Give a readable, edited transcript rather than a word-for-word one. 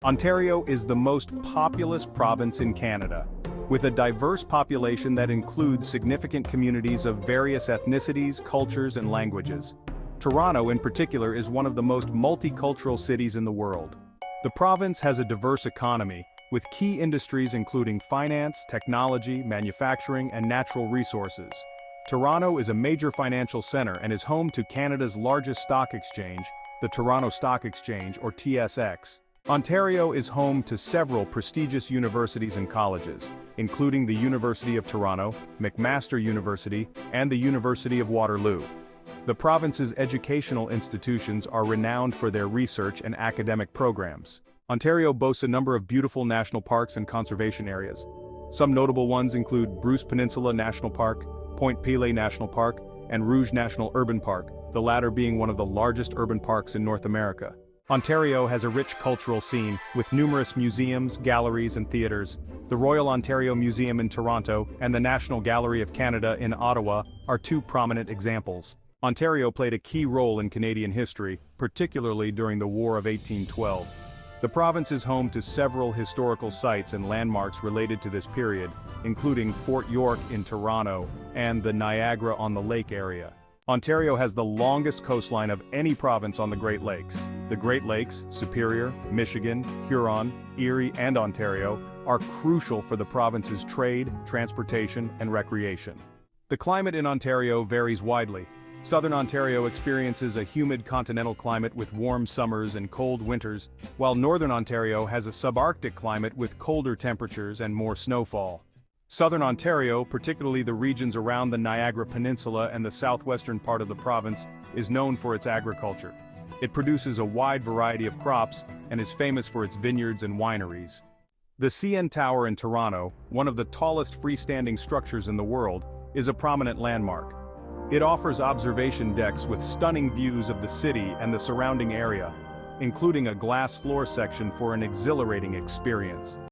Ontario is the most populous province in Canada, with a diverse population that includes significant communities of various ethnicities, cultures, and languages. Toronto, in particular, is one of the most multicultural cities in the world. The province has a diverse economy, with key industries including finance, technology, manufacturing, and natural resources. Toronto is a major financial center and is home to Canada's largest stock exchange, the Toronto Stock Exchange, or TSX. Ontario is home to several prestigious universities and colleges, including the University of Toronto, McMaster University, and the University of Waterloo. The province's educational institutions are renowned for their research and academic programs. Ontario boasts a number of beautiful national parks and conservation areas. Some notable ones include Bruce Peninsula National Park, Point Pelee National Park, and Rouge National Urban Park, the latter being one of the largest urban parks in North America. Ontario has a rich cultural scene, with numerous museums, galleries, and theaters. The Royal Ontario Museum in Toronto and the National Gallery of Canada in Ottawa are two prominent examples. Ontario played a key role in Canadian history, particularly during the War of 1812. The province is home to several historical sites and landmarks related to this period, including Fort York in Toronto and the Niagara-on-the-Lake area. Ontario has the longest coastline of any province on the Great Lakes. The Great Lakes, Superior, Michigan, Huron, Erie, and Ontario are crucial for the province's trade, transportation, and recreation. The climate in Ontario varies widely. Southern Ontario experiences a humid continental climate with warm summers and cold winters, while Northern Ontario has a subarctic climate with colder temperatures and more snowfall. Southern Ontario, particularly the regions around the Niagara Peninsula and the southwestern part of the province, is known for its agriculture. It produces a wide variety of crops and is famous for its vineyards and wineries. The CN Tower in Toronto, one of the tallest freestanding structures in the world, is a prominent landmark. It offers observation decks with stunning views of the city and the surrounding area, including a glass floor section for an exhilarating experience.